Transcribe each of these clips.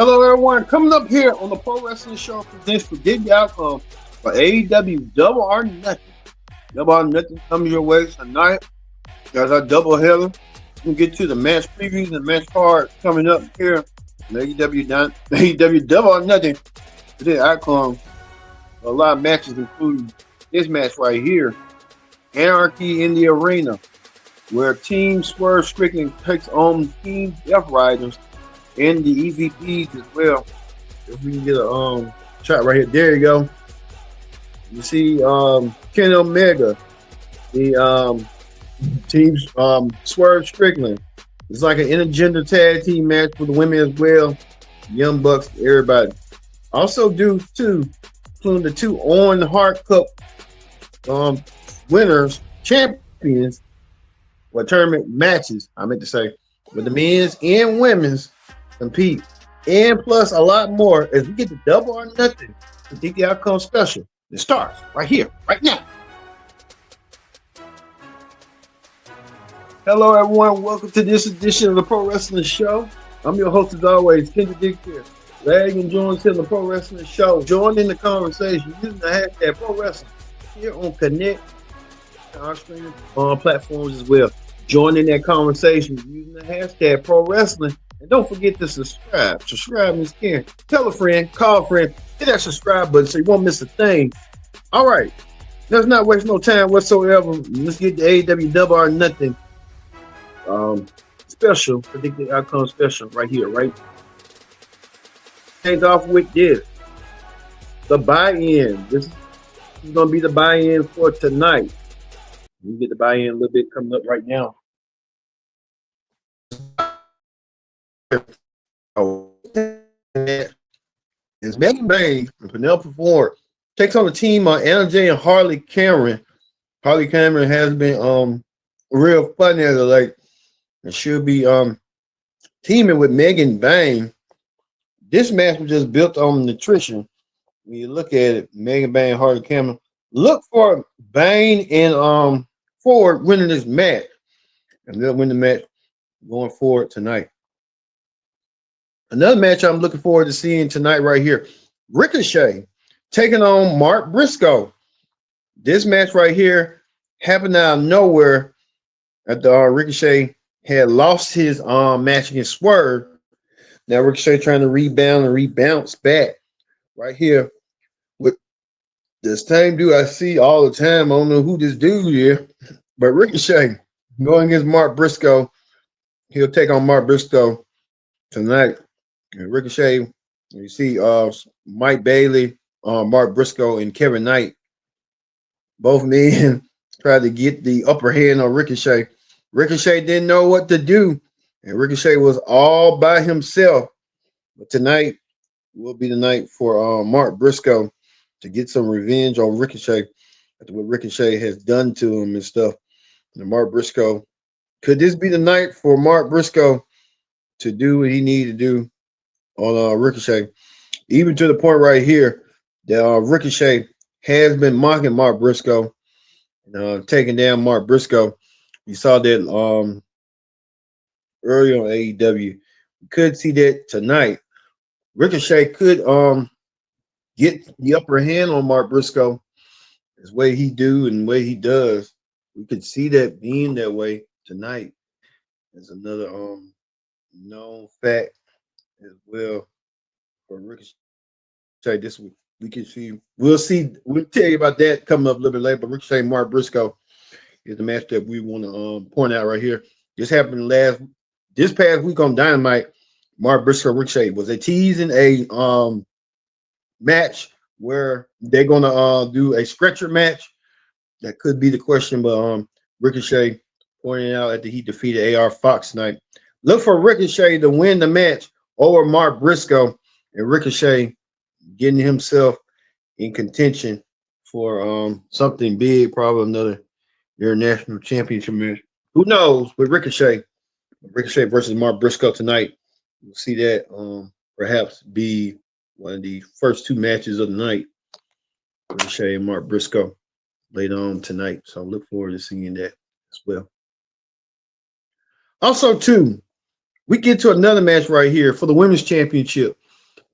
Hello, everyone. Coming up here on the Pro Wrestling Show presents Predict the Outcome for AEW Double or Nothing. Double or Nothing coming your way tonight. There's our double header. We'll get to the match previews and match cards coming up here on AEW Double or Nothing. Predict Outcome. A lot of matches, including this match right here. Anarchy in the Arena, where Team Swerve Strickland takes on Team Death Riders and the EVPs as well. If we can get a shot right here. There you go. You see Kenny Omega, the Team Swerve Strickland. It's like an intergender tag team match for the women as well. Young Bucks, everybody. Also do too, including the two Owen Hart Cup winners, champions, or tournament matches, I meant to say, with the men's and women's compete, and plus a lot more as we get the Double or Nothing Predict the Outcome special. It starts right here, right now. Hello, everyone. Welcome to this edition of the Pro Wrestling Show. I'm your host, as always, Kendrick Dick here. Glad you can join us here on the Pro Wrestling Show. Join in the conversation using the hashtag Pro Wrestling here on Connect, our streaming platforms as well. Join in that conversation using the hashtag Pro Wrestling. And don't forget to subscribe. Subscribe is king. Tell a friend, call a friend, hit that subscribe button so you won't miss a thing. All right. Let's not waste no time whatsoever. Let's get the AEW Double or Nothing special, predicted outcome special right here, right? Things off with this. The buy-in. This is going to be the buy-in for tonight. We get the buy-in a little bit coming up right now. It's Megan Bain and Penelope Ford takes on the team on Anna Jay and Harley Cameron. Harley Cameron has been real funny as of late, and she'll be teaming with Megan Bain. This match was just built on nutrition. When you look at it, Megan Bain, Harley Cameron. Look for Bain and Ford winning this match, and they'll win the match going forward tonight. Another match I'm looking forward to seeing tonight right here. Ricochet taking on Mark Briscoe. This match right here happened out of nowhere after Ricochet had lost his match against Swerve. Now Ricochet trying to rebound and rebounce back right here with the same dude I see all the time. I don't know who this dude is, but Ricochet going against Mark Briscoe. He'll take on Mark Briscoe tonight. And Ricochet, you see Mike Bailey, Mark Briscoe, and Kevin Knight. Both men tried to get the upper hand on Ricochet. Ricochet didn't know what to do, and Ricochet was all by himself. But tonight will be the night for Mark Briscoe to get some revenge on Ricochet after what Ricochet has done to him and stuff. And Mark Briscoe, could this be the night for Mark Briscoe to do what he needed to do on Ricochet? Even to the point right here that Ricochet has been mocking Mark Briscoe, taking down Mark Briscoe. You saw that early on AEW. We could see that tonight. Ricochet could get the upper hand on Mark Briscoe. His way he do and the way he does. We could see that being that way tonight. There's another known fact as well for Ricochet this week. We can see, we'll tell you about that coming up a little bit later. But Ricochet and Mark Briscoe is the match that we want to point out right here. This happened this past week on Dynamite. Mark Briscoe Ricochet was a teasing a match where they're gonna do a stretcher match. That could be the question, but Ricochet pointing out after he defeated AR Fox tonight. Look for Ricochet to win the match over Mark Briscoe, and Ricochet getting himself in contention for something big, probably another international championship match. Who knows with Ricochet? Ricochet versus Mark Briscoe tonight. We'll see that perhaps be one of the first two matches of the night. Ricochet and Mark Briscoe later on tonight. So look forward to seeing that as well. Also, too, we get to another match right here for the women's championship.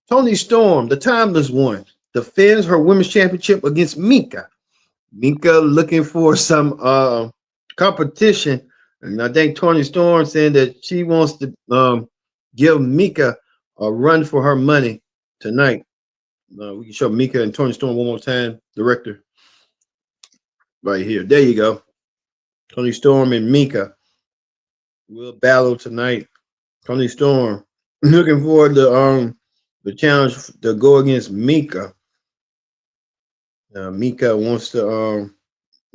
Tony Storm, the timeless one, defends her women's championship against Mika. Mika looking for some competition. And I think Tony Storm saying that she wants to give Mika a run for her money tonight. We can show Mika and Tony Storm one more time, director, right here. There you go. Tony Storm and Mika will battle tonight. Tony Storm looking forward to the challenge to go against Mika. Mika wants to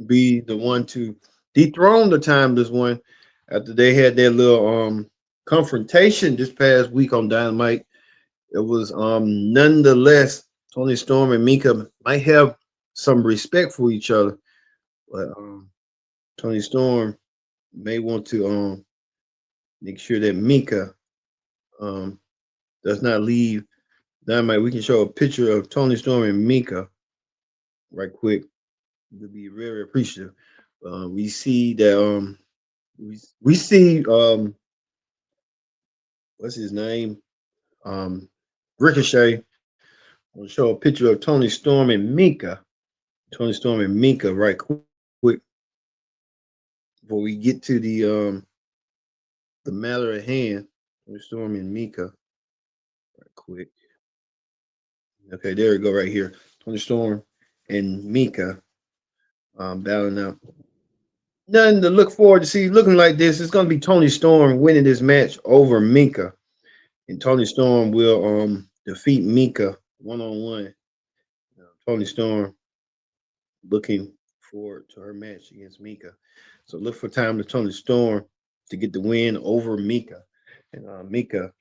be the one to dethrone the timeless one after they had their little confrontation this past week on Dynamite. It was nonetheless Tony Storm and Mika might have some respect for each other, but Tony Storm may want to make sure that Mika does not leave Dynamite. We can show a picture of Tony Storm and Mika right quick. We'll be very appreciative. We see that we see what's his name? Ricochet. We'll show a picture of Tony Storm and Mika. Tony Storm and Mika right quick before we get to the matter at hand. Tony Storm and Mika right quick. Okay, there we go right here. Tony Storm and Mika battling out. Nothing to look forward to see looking like this. It's going to be Tony Storm winning this match over Mika. And Tony Storm will defeat Mika one-on-one. Tony Storm looking forward to her match against Mika. So look for time to Tony Storm to get the win over Mika. And Mika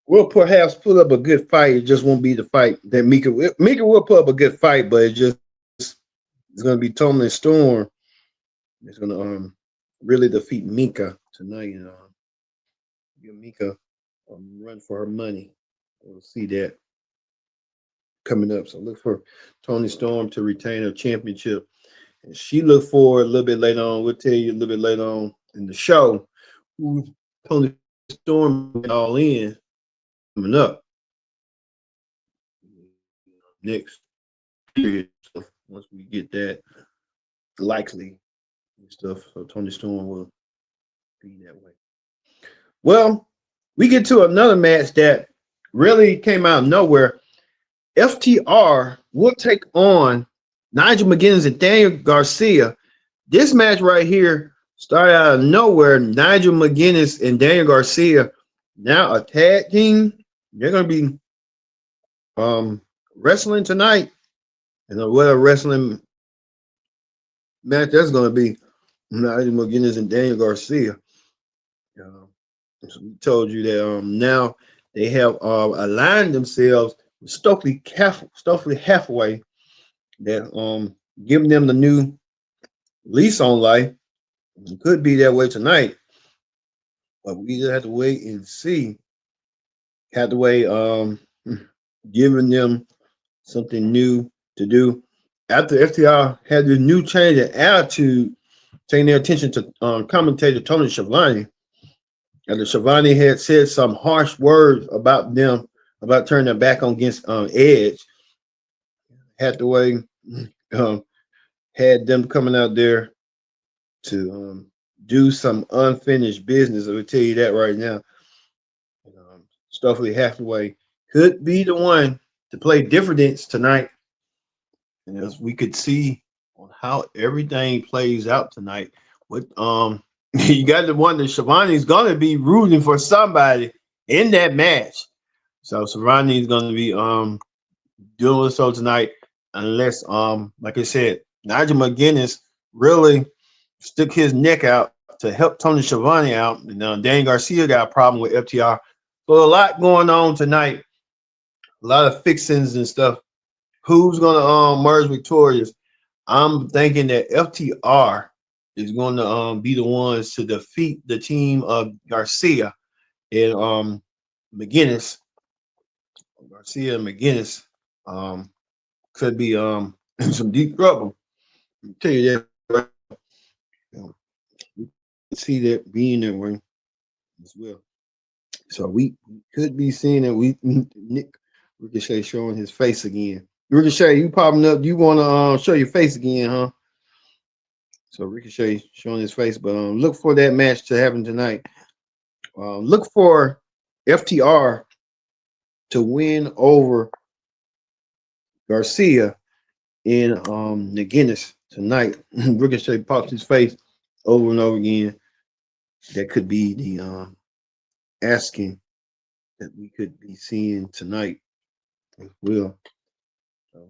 will perhaps put up a good fight. It just won't be the fight that Mika will put up a good fight, but it's going to be Tony Storm. It's going to really defeat Mika tonight. Give Mika a run for her money. We'll see that coming up. So look for Tony Storm to retain her championship. And she look forward a little bit later on. We'll tell you a little bit later on in the show who Tony Storm all in coming up next period. So once we get that likely stuff, so Tony Storm will be that way. Well, we get to another match that really came out of nowhere. FTR will take on Nigel McGuinness and Daniel Garcia. This match right here started out of nowhere. Nigel McGuinness and Daniel Garcia now a tag team. They're going to be wrestling tonight. And what a wrestling match that's going to be. Nigel McGuinness and Daniel Garcia. So we told you that now they have aligned themselves with Stokely Hathaway, that giving them the new lease on life. It could be that way tonight, but we just have to wait and see. Hathaway giving them something new to do after FTR had this new change in attitude, taking their attention to commentator Tony Schiavone. And Schiavone had said some harsh words about them, about turning their back on against Edge. Hathaway had them coming out there to do some unfinished business. I will tell you that right now. Stokely Hathaway could be the one to play difference tonight. And as we could see on how everything plays out tonight, with you got to wonder, Schiavone's going to be rooting for somebody in that match. So Schiavone's going to be doing so tonight, unless like I said, Nigel McGuinness really stick his neck out to help Tony Schiavone out. And Dan Garcia got a problem with FTR. So a lot going on tonight. A lot of fixings and stuff. Who's going to merge victorious? I'm thinking that FTR is going to be the ones to defeat the team of Garcia and McGuinness. Garcia and McGuinness could be in some deep trouble. I'll tell you that. You see that being that way as well. So we could be seeing that Nick Ricochet showing his face again. Ricochet, you popping up? You want to show your face again, huh? So Ricochet showing his face, but look for that match to happen tonight. Look for FTR to win over Garcia in the Guinness tonight. Ricochet pops his face over and over again. That could be the asking that we could be seeing tonight as well. So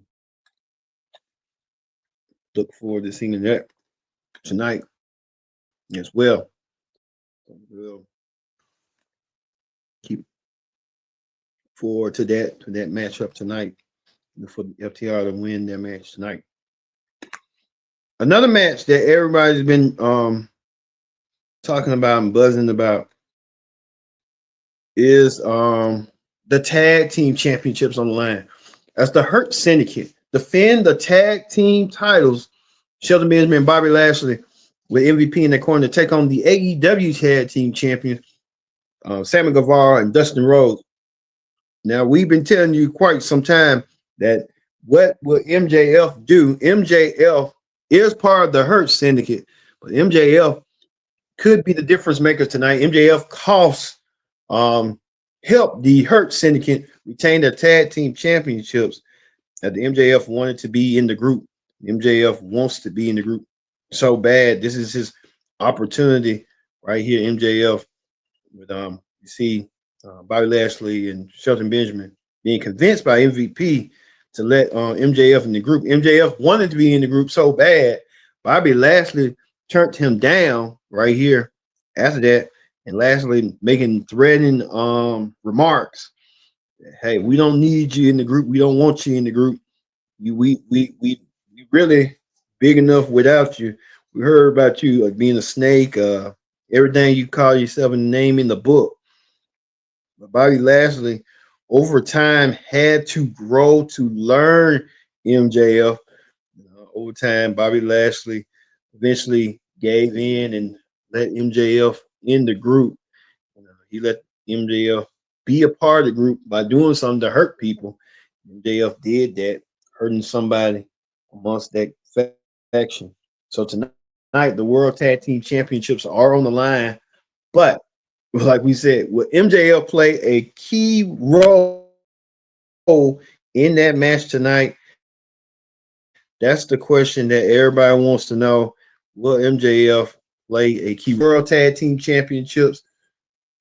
look forward to seeing that tonight as well. So we'll keep forward to that matchup tonight for FTR to win their match tonight. Another match that everybody's been talking about and buzzing about is the tag team championships on the line. As the Hurt Syndicate defend the tag team titles, Shelton Benjamin and Bobby Lashley with MVP in their corner to take on the AEW tag team champions, Sammy Guevara and Dustin Rhodes. Now, we've been telling you quite some time that what will MJF do? MJF is part of the Hurt Syndicate, but MJF could be the difference maker tonight. MJF costs help the Hurt Syndicate retain their tag team championships that the MJF wanted to be in the group. MJF wants to be in the group so bad. This is his opportunity right here. MJF with you see Bobby Lashley and Shelton Benjamin being convinced by MVP to let MJF in the group. MJF wanted to be in the group so bad. Bobby Lashley turned him down right here after that, and Lashley making threatening remarks. Hey, we don't need you in the group. We don't want you in the group. We really big enough without you. We heard about you being a snake, everything you call yourself and name in the book. But Bobby Lashley over time had to grow to learn MJF. Over time, Bobby Lashley eventually gave in and let MJF in the group. He let MJF be a part of the group by doing something to hurt people. MJF did that, hurting somebody amongst that faction. So tonight, the World Tag Team Championships are on the line. But like we said, will MJF play a key role in that match tonight? That's the question that everybody wants to know. Will MJF play a key World Tag Team Championships?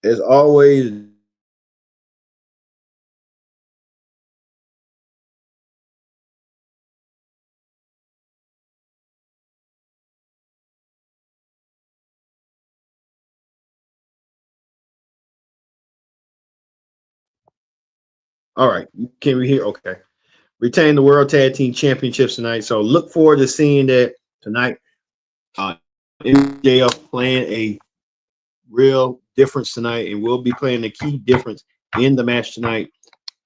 As always, all right. Can we hear? Okay. Retain the World Tag Team Championships tonight. So look forward to seeing that tonight. MJF playing a real difference tonight, and we'll be playing a key difference in the match tonight,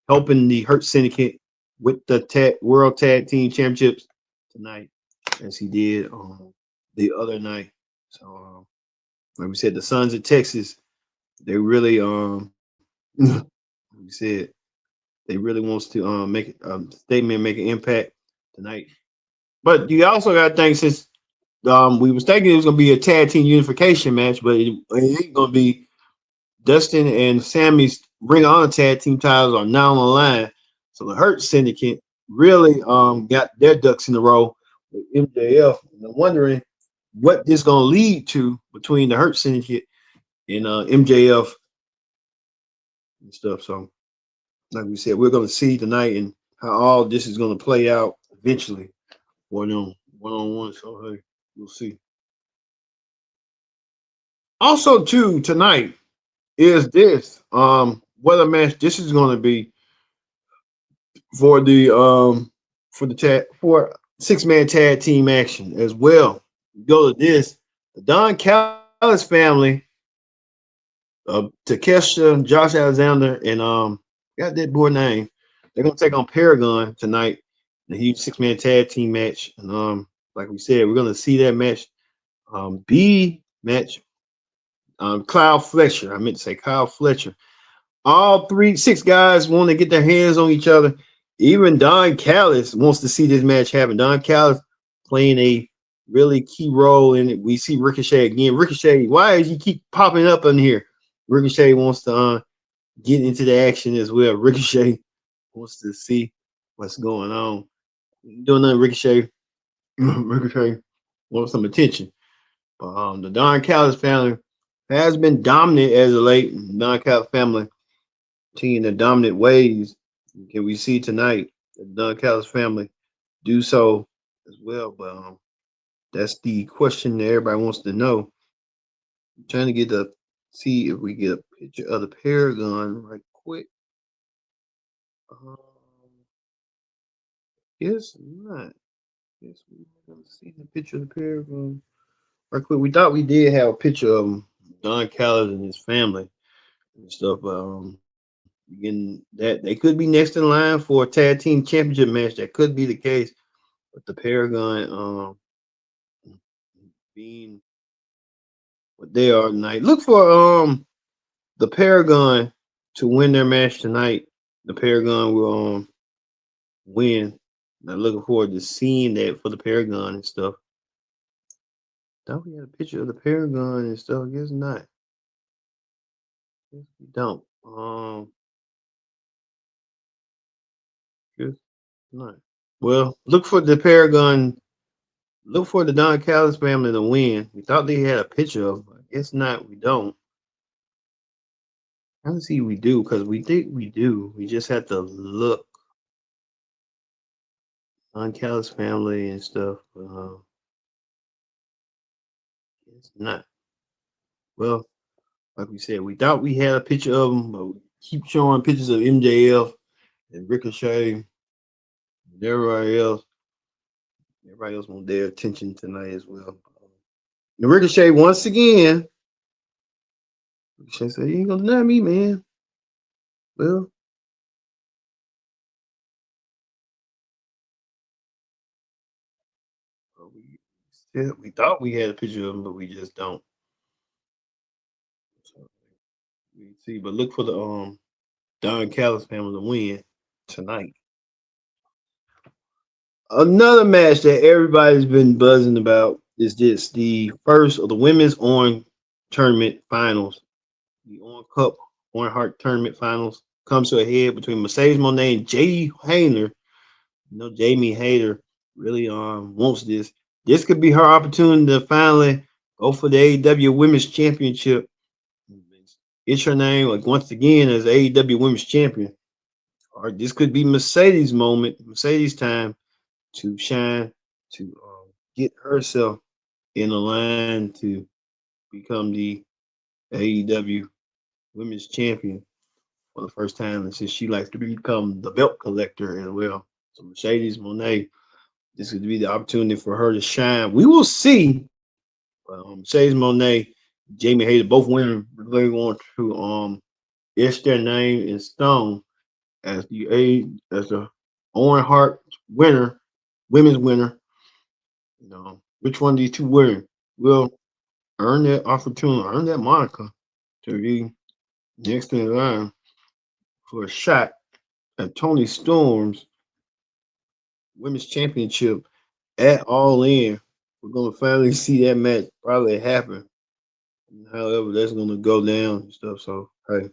helping the Hurt Syndicate with the World Tag Team Championships tonight, as he did the other night. So, like we said, the Sons of Texas, they really, like we said, they really wants to make a statement, make an impact tonight. But you also got to think, since we was thinking it was going to be a tag team unification match, but it ain't going to be. Dustin and Sammy's Ring of Honor tag team titles are now on the line. So the Hurt Syndicate really got their ducks in a row with MJF. And I'm wondering what this is going to lead to between the Hurt Syndicate and MJF and stuff. So, like we said, we're going to see tonight and how all this is going to play out eventually for them one-on-one. So, hey, we'll see. Also, too, tonight is this what a match this is going to be for the for 6-man tag team action as well. Go to this, the Don Callis family, Takeshita, Josh Alexander, and got that boy name. They're gonna take on Paragon tonight, the huge 6-man tag team match. And like we said, we're gonna see that match. B match. Kyle Fletcher. I meant to say Kyle Fletcher All six guys want to get their hands on each other. Even Don Callis wants to see this match happen. Don Callis playing a really key role in it. We see Ricochet again. Ricochet, why does he keep popping up in here? Ricochet wants to get into the action as well. Ricochet wants to see what's going on. Doing nothing, Ricochet. Ricochet wants some attention. But the Don Callis family has been dominant as of late. Don Callis family team the dominant ways. Can we see tonight the Don Callis family do so as well? But that's the question that everybody wants to know. I'm trying to get the see if we get a picture of the Paragon right quick. Um, Guess not. Guess we're not gonna see the picture of the Paragon right quick. We thought we did have a picture of Don Callis and his family and stuff, but again, that they could be next in line for a tag team championship match. That could be the case. But the Paragon being what they are tonight. Look for the Paragon to win their match tonight. The Paragon will win. I'm looking forward to seeing that for the Paragon and stuff. Thought we had a picture of the Paragon and stuff. I guess not. Guess we don't. Guess not. Well, look for the Paragon. Look for the Don Callis family to win. We thought they had a picture of. I guess not. We don't. I can see we do because we think we do. We just have to look on Callis family and stuff. It's not. Well, like we said, we thought we had a picture of them, but we keep showing pictures of MJF and Ricochet and everybody else. Everybody else want their attention tonight as well. And Ricochet once again. Ricochet said, "You ain't gonna deny me, man." Well, we thought we had a picture of them, but we just don't. So we see, but look for the Don Callis family to win tonight. Another match that everybody's been buzzing about is this the first of the women's on tournament finals. The on Cup on Heart tournament finals comes to a head between Mercedes Moné and Jamie Hayter. You know, Jamie Hayter really wants this. This could be her opportunity to finally go for the AEW Women's Championship. It's her name like once again as AEW Women's Champion. Or this could be Mercedes' moment, Mercedes' time to shine, to get herself in the line to become the AEW Women's Champion for the first time, and since she likes to become the belt collector as well. So Mercedes Moné, this could be the opportunity for her to shine. We will see. Mercedes Moné, Jamie Hayter, both women really want to etch their name in stone as the Owen Hart winner, women's winner. You know, which one of these two women will earn that opportunity, earn that moniker to be next in line for a shot at Tony Storm's women's championship at All In. We're gonna finally see that match probably happen. However, that's gonna go down and stuff. So hey, it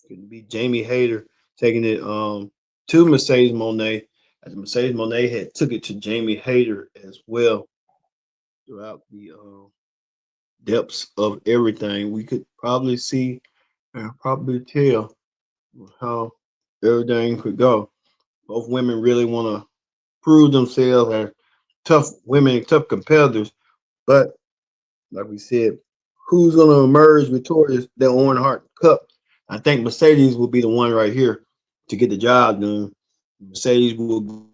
could be Jamie Hayter taking it to Mercedes Moné. As Mercedes Moné had took it to Jamie Hayter as well throughout the depths of everything. We could probably see and probably tell how everything could go. Both women really want to prove themselves as tough women, tough competitors. But like we said, who's going to emerge victorious that Owen Hart Cup? I think Mercedes will be the one right here to get the job done. Mercedes will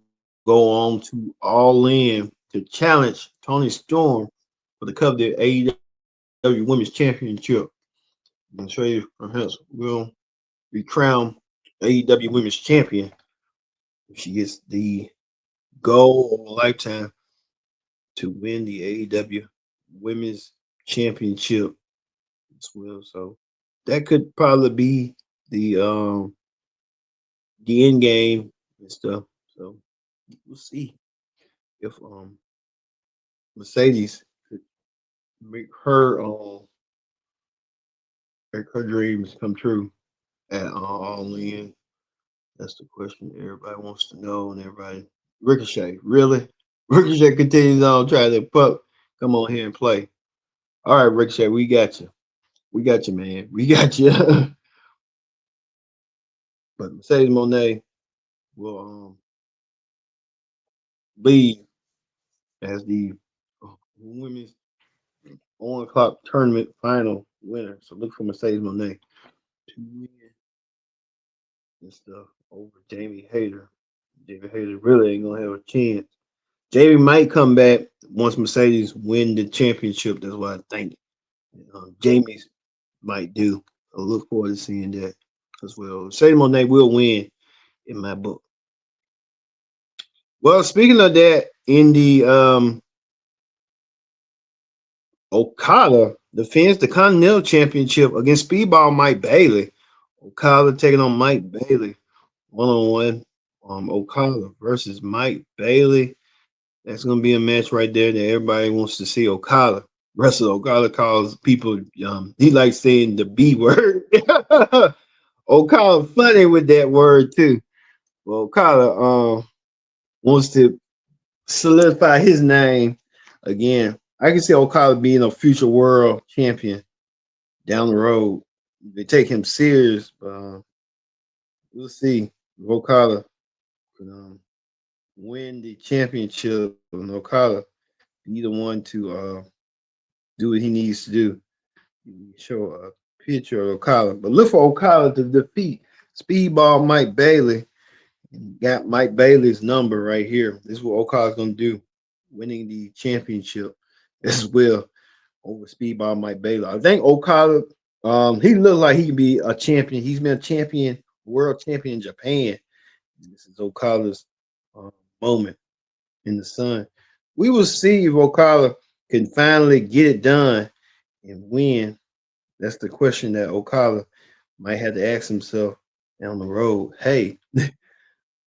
go on to All In to challenge Tony Storm for the coveted AEW Women's Championship. Mercedes perhaps will be crowned AEW Women's Champion if she gets the goal of a lifetime to win the AEW Women's Championship as well. So that could probably be the the end game and stuff. So we'll see if Mercedes could make her dreams come true at all in. That's the question everybody wants to know, and everybody. Ricochet, really? Ricochet continues on trying to come on here and play. All right, Ricochet, we got you. We got you, man. We got you. But Mercedes Monet will lead as the women's 1 o'clock tournament final winner. So look for Mercedes Monet to win and stuff over Jamie Hayter. Jamie Hayter really ain't gonna have a chance. Jamie might come back once Mercedes win the championship. That's what I think. Jamie's might do. So look forward to seeing that as well. Mercedes Monet will win in my book. Well, speaking of that, in the Okada defends the Continental Championship against Speedball Mike Bailey. Okada taking on Mike Bailey one-on-one. Okada versus Mike Bailey. That's gonna be a match right there that everybody wants to see. Okada. Wrestler Okada calls people. He likes saying the B word. Okada funny with that word too. Well, Okada wants to solidify his name again. I can see Okada being a future world champion down the road. They take him serious, but we'll see if Okada can win the championship. And Okada be the one to do what he needs to do. Show a picture of Okada, but look for Okada to defeat Speedball Mike Bailey. Got Mike Bailey's number right here. This is what Okada's gonna do, winning the championship as well over Speedball Mike Bailey. I think Okada, he looks like he can be a champion. He's been a champion, world champion in Japan. This is Okada's moment in the sun. We will see if Okada can finally get it done and win. That's the question that Okada might have to ask himself down the road. Hey,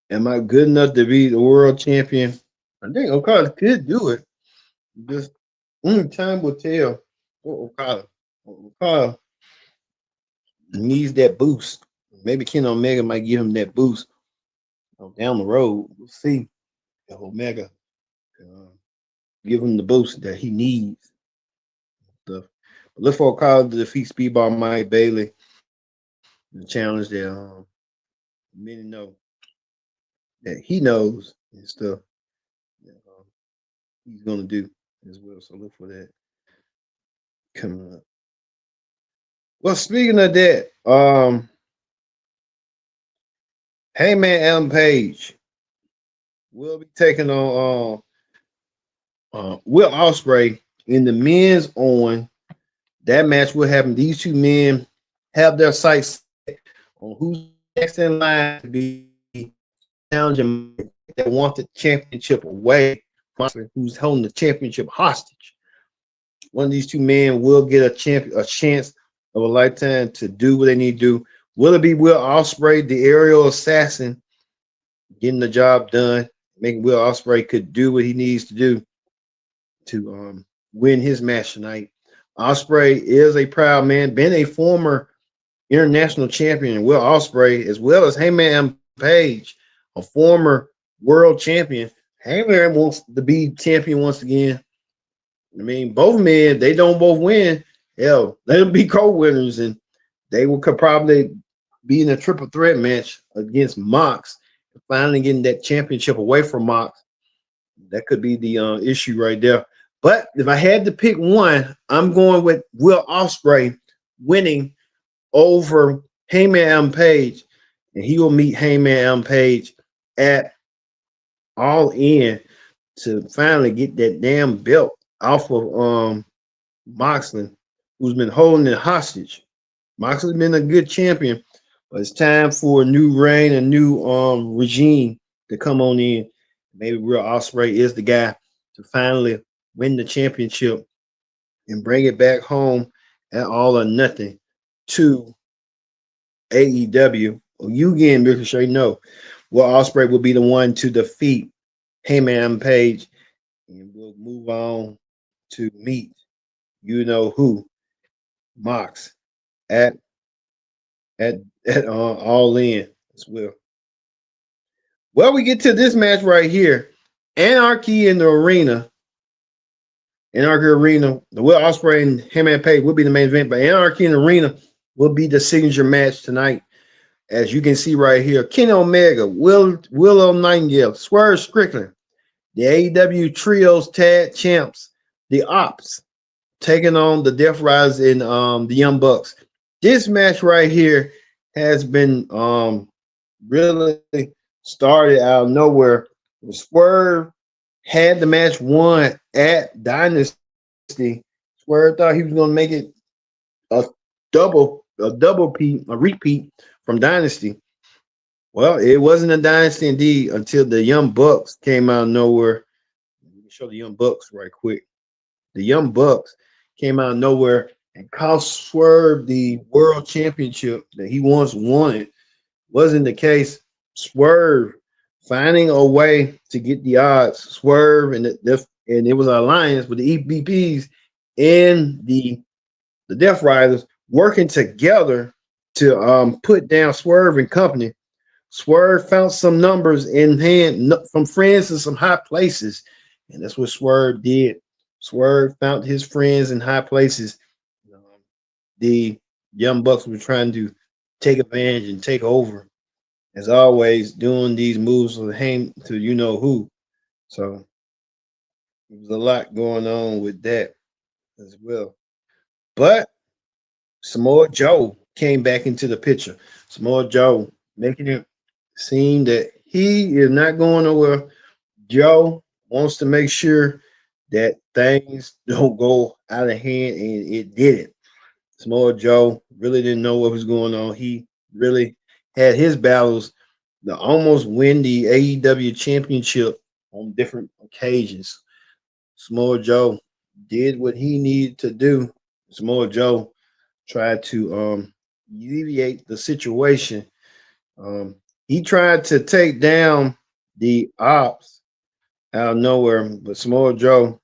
am I good enough to be the world champion? I think Okada could do it. Just only time will tell for Okada. Okada needs that boost. Maybe Ken Omega might give him that boost down the road. We'll see if Omega can give him the boost that he needs. But look for Okada to defeat Speedball Mike Bailey. The challenge that many know that he knows and stuff that he's gonna do as well. So look for that coming up. Well, speaking of that, Heyman Adam Page will be taking on Will Ospreay in the men's on. That match will happen. These two men have their sights set on who's next in line to be challenging that want the championship away, who's holding the championship hostage. One of these two men will get a chance of a lifetime to do what they need to do. Will it be Will Ospreay, the aerial assassin, getting the job done, making Will Ospreay could do what he needs to do to win his match tonight? Ospreay is a proud man, been a former international champion. Will Ospreay, as well as Heyman Page, a former world champion. Heyman wants to be champion once again. I mean, both men, they don't both win. Hell, let them be co-winners, and they could probably be in a triple threat match against Mox, finally getting that championship away from Mox. That could be the issue right there. But if I had to pick one, I'm going with Will Ospreay winning over Heyman Page, and he will meet Heyman Page at All In to finally get that damn belt off of Moxley, who's been holding it hostage. Moxley's been a good champion, but it's time for a new reign, a new regime to come on in. Maybe Will Ospreay is the guy to finally win the championship and bring it back home at All or Nothing to AEW. Well, you again, Ricochet, no. Will Ospreay will be the one to defeat Heyman Page, and we'll move on to meet you know who, Mox at at All In as well. Well, we get to this match right here, Anarchy in the Arena. Anarchy Arena, the Will Ospreay and Heyman Page will be the main event, but Anarchy in the Arena will be the signature match tonight. As you can see right here, Kenny Omega, Willow Nightingale, Swerve Strickland, the AEW Trios Tag Champs, the Ops, taking on the Death Riders and the Young Bucks. This match right here has been really started out of nowhere. Swerve had the match won at Dynasty. Swerve thought he was going to make it a a repeat from Dynasty. Well, it wasn't a Dynasty indeed until the Young Bucks came out of nowhere. Let me show the Young Bucks right quick. The Young Bucks came out of nowhere and cost Swerve the world championship that he once wanted. Wasn't the case. Swerve finding a way to get the odds. Swerve and and it was an alliance with the EVPs and the Death Riders working together to put down Swerve and company. Swerve found some numbers in hand from friends in some high places, and that's what Swerve did. Swerve found his friends in high places. The Young Bucks were trying to take advantage and take over, as always, doing these moves to you know who. So there was a lot going on with that as well. But Samoa Joe came back into the picture. Samoa Joe making it seem that he is not going nowhere. Joe wants to make sure that things don't go out of hand, and it didn't. Samoa Joe really didn't know what was going on. He really had his battles to almost win the AEW championship on different occasions. Samoa Joe did what he needed to do. Samoa Joe tried to alleviate the situation. He tried to take down the Ops out of nowhere, but Samoa Joe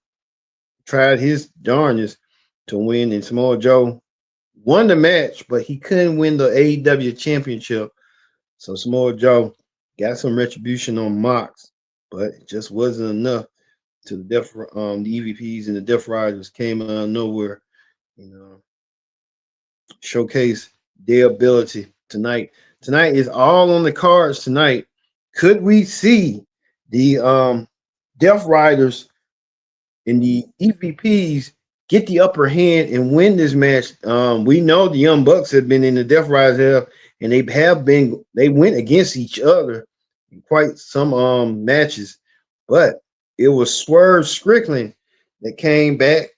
tried his darnest to win, and Samoa Joe won the match, but he couldn't win the AEW championship. So Samoa Joe got some retribution on Mox, but it just wasn't enough. To the EVPs and the Death Riders came out of nowhere, you know, showcase their ability tonight. Tonight is all on the cards tonight. Could we see the Death Riders and the EVPs get the upper hand and win this match? We know the Young Bucks have been in the Death Riders and they went against each other in quite some matches, but it was Swerve Strickland that came back.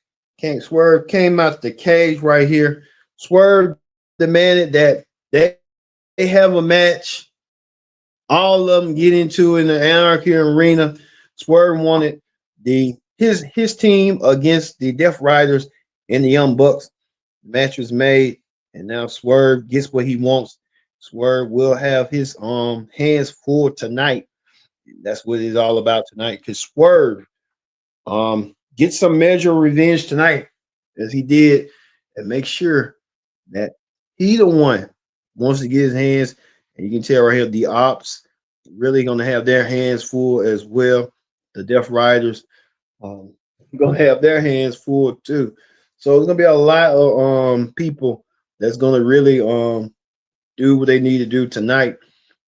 Swerve came out the cage right here. Swerve demanded that they have a match. All of them get into in the Anarchy Arena. Swerve wanted his team against the Death Riders and the Young Bucks. The match was made, and now Swerve gets what he wants. Swerve will have his hands full tonight. That's what it's all about tonight. Because Swerve get some measure of revenge tonight, as he did, and make sure that he the one wants to get his hands. And you can tell right here, the Ops really going to have their hands full as well. The Death Riders going to have their hands full too. So it's going to be a lot of people that's going to really do what they need to do tonight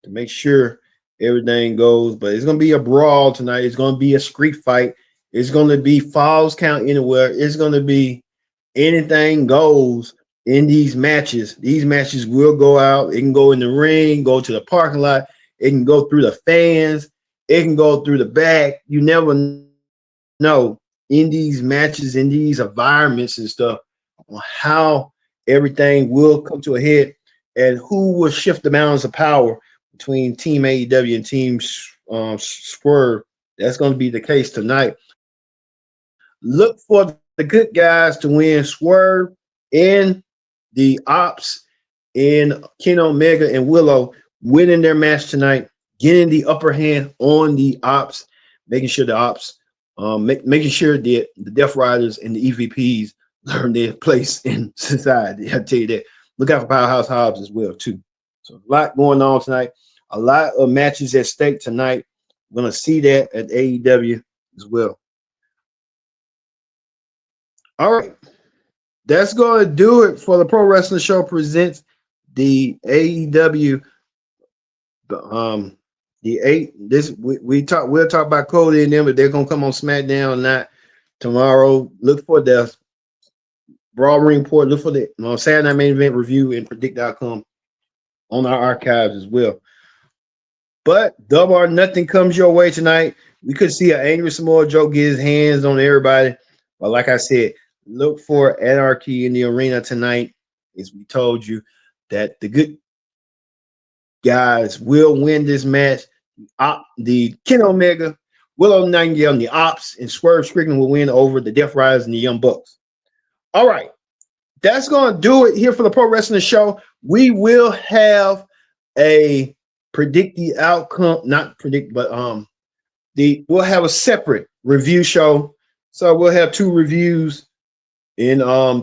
to make sure everything goes. But it's going to be a brawl tonight. It's going to be a street fight. It's going to be falls count anywhere. It's going to be anything goes in these matches. These matches will go out. It can go in the ring, go to the parking lot. It can go through the fans. It can go through the back. You never know in these matches, in these environments and stuff, on how everything will come to a head and who will shift the balance of power between Team AEW and Team Swerve. That's going to be the case tonight. Look for the good guys to win. Swerve and the Ops in Ken Omega and Willow winning their match tonight, getting the upper hand on the Ops, making sure the Ops, making sure that the Death Riders and the EVPs learn their place in society. I tell you that. Look out for Powerhouse Hobbs as well too. So a lot going on tonight. A lot of matches at stake tonight. We're gonna see that at AEW as well. All right, that's gonna do it for the Pro Wrestling Show presents the AEW. We'll talk about Cody and them, but they're gonna come on SmackDown or not tomorrow. Look for the Raw Ring Report. Look for the Saturday Night Main Event review and predict outcome on our archives as well. But Double or Nothing comes your way tonight. We could see an angry Samoa Joe get his hands on everybody. But like I said, look for anarchy in the arena tonight. As we told you, that the good guys will win this match. The Ken Omega, Willow Nightingale, and the Ops, and Swerve Strickland will win over the Death Riders and the Young Bucks. All right. That's going to do it here for the Pro Wrestling Show. We will have a predict the outcome, not predict, but we'll have a separate review show. So we'll have 2 reviews in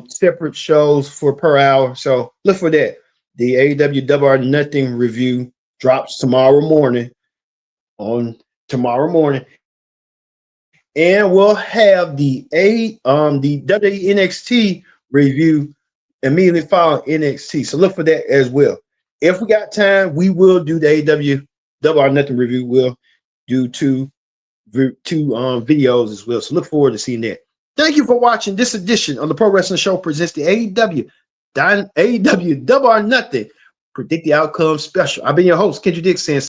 separate shows for per hour. So look for that. The AEW Double or Nothing review drops tomorrow morning. And we'll have the WWE NXT review immediately following NXT. So look for that as well. If we got time, we will do the AEW Double or Nothing review. We'll do two videos as well. So look forward to seeing that. Thank you for watching this edition of the Pro Wrestling Show presents the AEW Double or Nothing Predict the Outcome special. I've been your host, Kendrick Dixon.